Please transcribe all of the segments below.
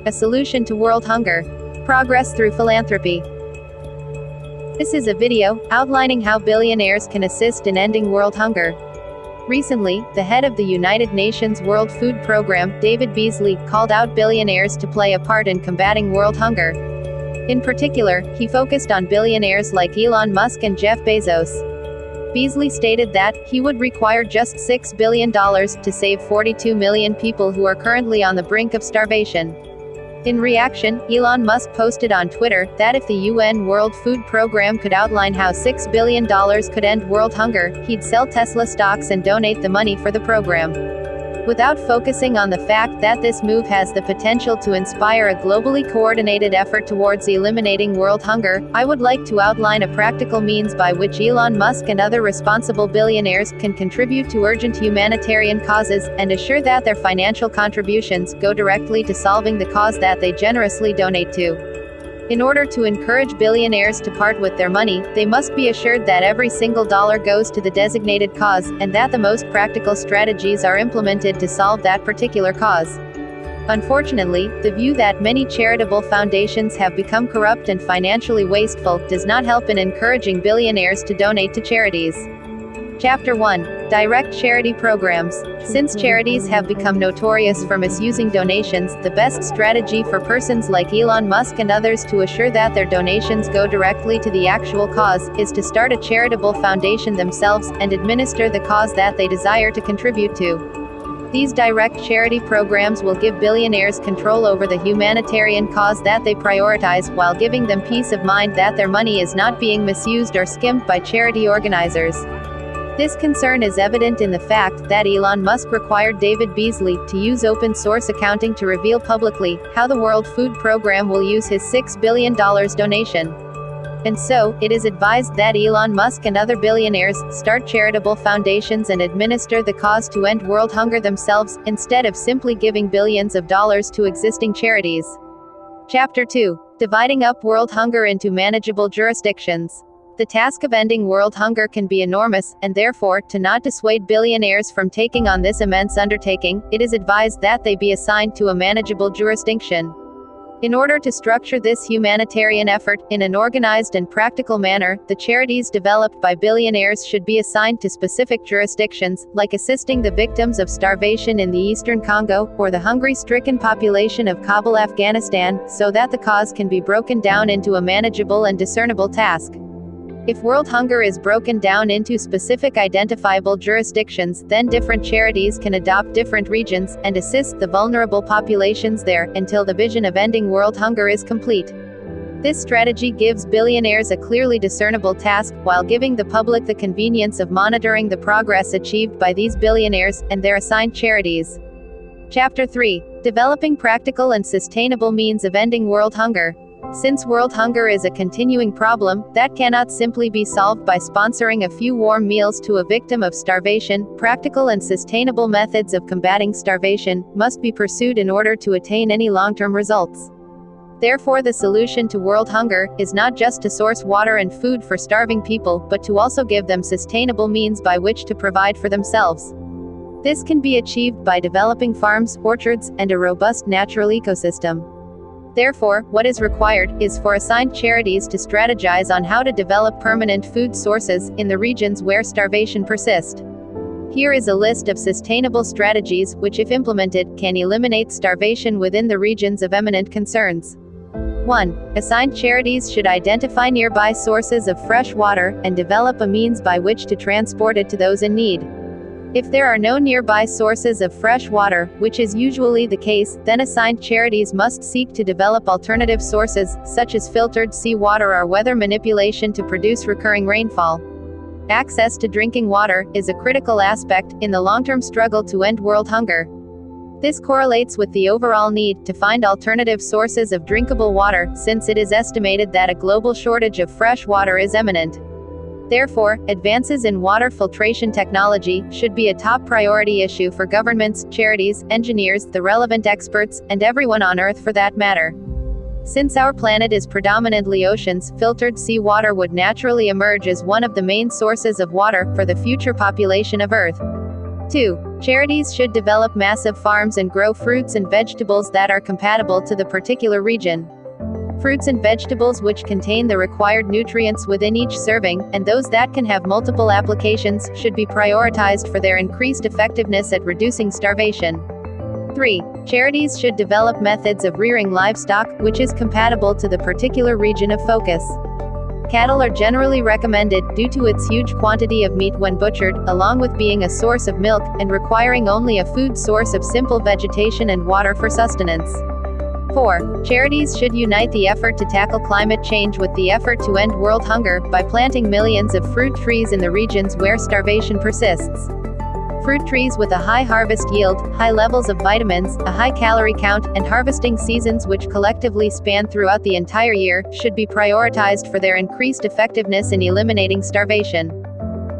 A solution to world hunger. Progress through philanthropy. This is a video outlining how billionaires can assist in ending world hunger. Recently, the head of the United Nations World Food Programme, David Beasley, called out billionaires to play a part in combating world hunger. In particular, he focused on billionaires like Elon Musk and Jeff Bezos. Beasley stated that he would require just $6 billion to save 42 million people who are currently on the brink of starvation. In reaction, Elon Musk posted on Twitter that if the UN World Food Programme could outline how $6 billion could end world hunger, he'd sell Tesla stocks and donate the money for the program. Without focusing on the fact that this move has the potential to inspire a globally coordinated effort towards eliminating world hunger, I would like to outline a practical means by which Elon Musk and other responsible billionaires can contribute to urgent humanitarian causes, and assure that their financial contributions go directly to solving the cause that they generously donate to. In order to encourage billionaires to part with their money, they must be assured that every single dollar goes to the designated cause, and that the most practical strategies are implemented to solve that particular cause. Unfortunately, the view that many charitable foundations have become corrupt and financially wasteful does not help in encouraging billionaires to donate to charities. Chapter 1. Direct charity programs. Since charities have become notorious for misusing donations, the best strategy for persons like Elon Musk and others to assure that their donations go directly to the actual cause is to start a charitable foundation themselves and administer the cause that they desire to contribute to. These direct charity programs will give billionaires control over the humanitarian cause that they prioritize, while giving them peace of mind that their money is not being misused or skimmed by charity organizers. This concern is evident in the fact that Elon Musk required David Beasley to use open-source accounting to reveal publicly how the World Food Programme will use his $6 billion donation. And so, it is advised that Elon Musk and other billionaires start charitable foundations and administer the cause to end world hunger themselves, instead of simply giving billions of dollars to existing charities. Chapter 2. Dividing up world hunger into manageable jurisdictions. The task of ending world hunger can be enormous, and therefore, to not dissuade billionaires from taking on this immense undertaking, it is advised that they be assigned to a manageable jurisdiction. In order to structure this humanitarian effort in an organized and practical manner, the charities developed by billionaires should be assigned to specific jurisdictions, like assisting the victims of starvation in the eastern Congo, or the hungry-stricken population of Kabul, Afghanistan, so that the cause can be broken down into a manageable and discernible task. If world hunger is broken down into specific identifiable jurisdictions, then different charities can adopt different regions, and assist the vulnerable populations there, until the vision of ending world hunger is complete. This strategy gives billionaires a clearly discernible task, while giving the public the convenience of monitoring the progress achieved by these billionaires, and their assigned charities. Chapter 3. Developing practical and sustainable means of ending world hunger. Since world hunger is a continuing problem that cannot simply be solved by sponsoring a few warm meals to a victim of starvation, practical and sustainable methods of combating starvation must be pursued in order to attain any long-term results. Therefore, the solution to world hunger is not just to source water and food for starving people, but to also give them sustainable means by which to provide for themselves. This can be achieved by developing farms, orchards, and a robust natural ecosystem. Therefore, what is required is for assigned charities to strategize on how to develop permanent food sources in the regions where starvation persists. Here is a list of sustainable strategies which, if implemented, can eliminate starvation within the regions of eminent concerns. 1. Assigned charities should identify nearby sources of fresh water and develop a means by which to transport it to those in need. If there are no nearby sources of fresh water, which is usually the case, then assigned charities must seek to develop alternative sources, such as filtered seawater or weather manipulation to produce recurring rainfall. Access to drinking water is a critical aspect in the long-term struggle to end world hunger. This correlates with the overall need to find alternative sources of drinkable water, since it is estimated that a global shortage of fresh water is imminent. Therefore, advances in water filtration technology should be a top priority issue for governments, charities, engineers, the relevant experts, and everyone on Earth for that matter. Since our planet is predominantly oceans, filtered seawater would naturally emerge as one of the main sources of water for the future population of Earth. 2. Charities should develop massive farms and grow fruits and vegetables that are compatible to the particular region. Fruits and vegetables which contain the required nutrients within each serving, and those that can have multiple applications, should be prioritized for their increased effectiveness at reducing starvation. 3. Charities should develop methods of rearing livestock, which is compatible to the particular region of focus. Cattle are generally recommended, due to its huge quantity of meat when butchered, along with being a source of milk, and requiring only a food source of simple vegetation and water for sustenance. 4. Charities should unite the effort to tackle climate change with the effort to end world hunger, by planting millions of fruit trees in the regions where starvation persists. Fruit trees with a high harvest yield, high levels of vitamins, a high calorie count, and harvesting seasons which collectively span throughout the entire year, should be prioritized for their increased effectiveness in eliminating starvation.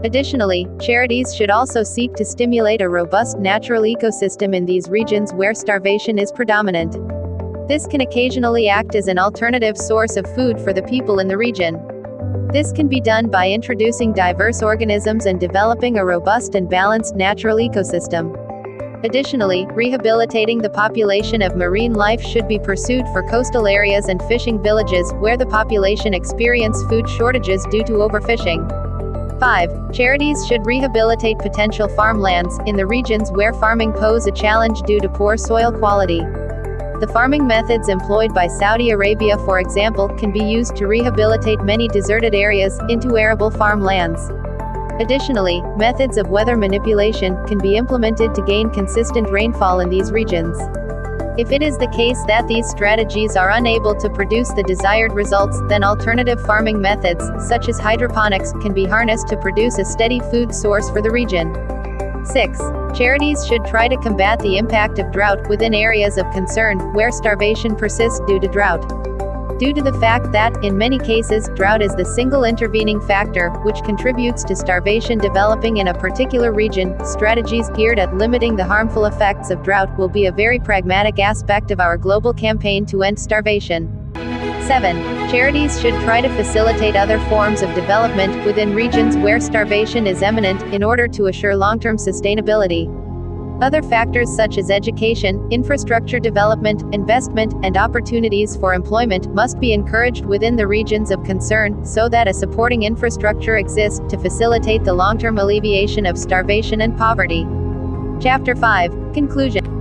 Additionally, charities should also seek to stimulate a robust natural ecosystem in these regions where starvation is predominant. This can occasionally act as an alternative source of food for the people in the region. This can be done by introducing diverse organisms and developing a robust and balanced natural ecosystem. Additionally, rehabilitating the population of marine life should be pursued for coastal areas and fishing villages, where the population experience food shortages due to overfishing. 5. Charities should rehabilitate potential farmlands, in the regions where farming pose a challenge due to poor soil quality. The farming methods employed by Saudi Arabia, for example, can be used to rehabilitate many deserted areas into arable farmlands. Additionally, methods of weather manipulation can be implemented to gain consistent rainfall in these regions. If it is the case that these strategies are unable to produce the desired results, then alternative farming methods, such as hydroponics, can be harnessed to produce a steady food source for the region. 6. Charities should try to combat the impact of drought within areas of concern, where starvation persists due to drought. Due to the fact that, in many cases, drought is the single intervening factor, which contributes to starvation developing in a particular region, strategies geared at limiting the harmful effects of drought will be a very pragmatic aspect of our global campaign to end starvation. 7. Charities should try to facilitate other forms of development within regions where starvation is imminent, in order to assure long-term sustainability. Other factors such as education, infrastructure development, investment, and opportunities for employment must be encouraged within the regions of concern, so that a supporting infrastructure exists to facilitate the long-term alleviation of starvation and poverty. Chapter 5. Conclusion.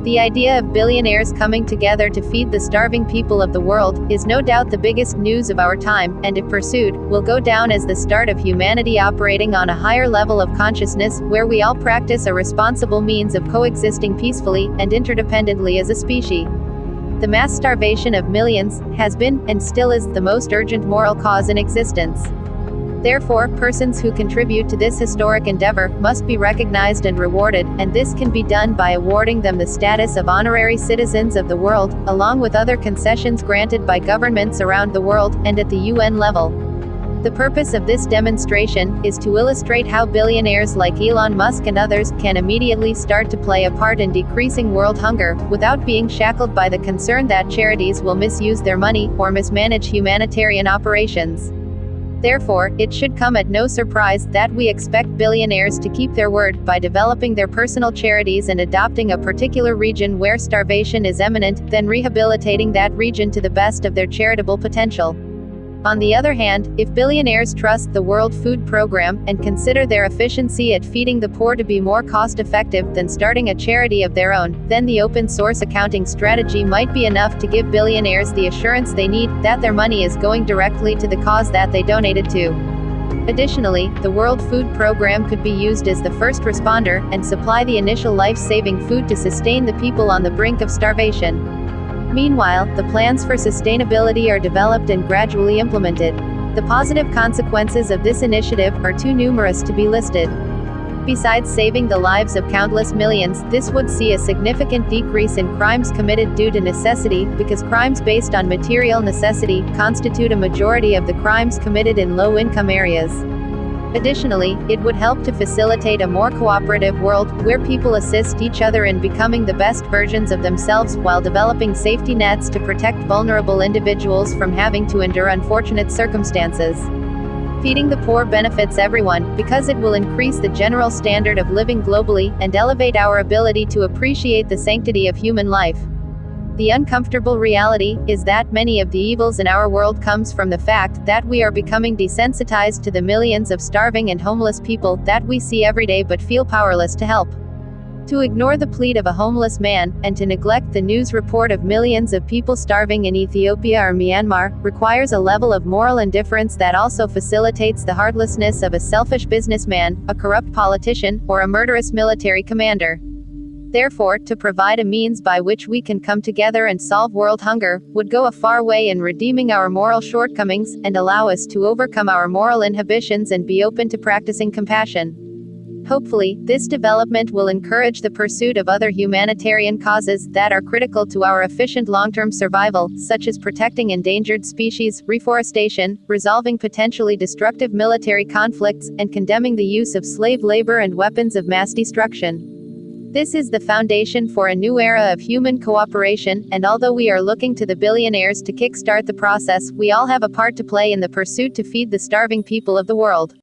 The idea of billionaires coming together to feed the starving people of the world is no doubt the biggest news of our time, and if pursued, will go down as the start of humanity operating on a higher level of consciousness, where we all practice a responsible means of coexisting peacefully and interdependently as a species. The mass starvation of millions has been, and still is, the most urgent moral cause in existence. Therefore, persons who contribute to this historic endeavor must be recognized and rewarded, and this can be done by awarding them the status of honorary citizens of the world, along with other concessions granted by governments around the world, and at the UN level. The purpose of this demonstration is to illustrate how billionaires like Elon Musk and others can immediately start to play a part in decreasing world hunger, without being shackled by the concern that charities will misuse their money, or mismanage humanitarian operations. Therefore, it should come at no surprise that we expect billionaires to keep their word, by developing their personal charities and adopting a particular region where starvation is imminent, then rehabilitating that region to the best of their charitable potential. On the other hand, if billionaires trust the World Food Program, and consider their efficiency at feeding the poor to be more cost-effective than starting a charity of their own, then the open-source accounting strategy might be enough to give billionaires the assurance they need, that their money is going directly to the cause that they donated to. Additionally, the World Food Program could be used as the first responder, and supply the initial life-saving food to sustain the people on the brink of starvation. Meanwhile, the plans for sustainability are developed and gradually implemented. The positive consequences of this initiative are too numerous to be listed. Besides saving the lives of countless millions, this would see a significant decrease in crimes committed due to necessity, because crimes based on material necessity constitute a majority of the crimes committed in low-income areas. Additionally, it would help to facilitate a more cooperative world, where people assist each other in becoming the best versions of themselves, while developing safety nets to protect vulnerable individuals from having to endure unfortunate circumstances. Feeding the poor benefits everyone, because it will increase the general standard of living globally, and elevate our ability to appreciate the sanctity of human life. The uncomfortable reality is that many of the evils in our world comes from the fact that we are becoming desensitized to the millions of starving and homeless people that we see every day but feel powerless to help. To ignore the plea of a homeless man, and to neglect the news report of millions of people starving in Ethiopia or Myanmar, requires a level of moral indifference that also facilitates the heartlessness of a selfish businessman, a corrupt politician, or a murderous military commander. Therefore, to provide a means by which we can come together and solve world hunger, would go a far way in redeeming our moral shortcomings, and allow us to overcome our moral inhibitions and be open to practicing compassion. Hopefully, this development will encourage the pursuit of other humanitarian causes that are critical to our efficient long-term survival, such as protecting endangered species, reforestation, resolving potentially destructive military conflicts, and condemning the use of slave labor and weapons of mass destruction. This is the foundation for a new era of human cooperation, and although we are looking to the billionaires to kickstart the process, we all have a part to play in the pursuit to feed the starving people of the world.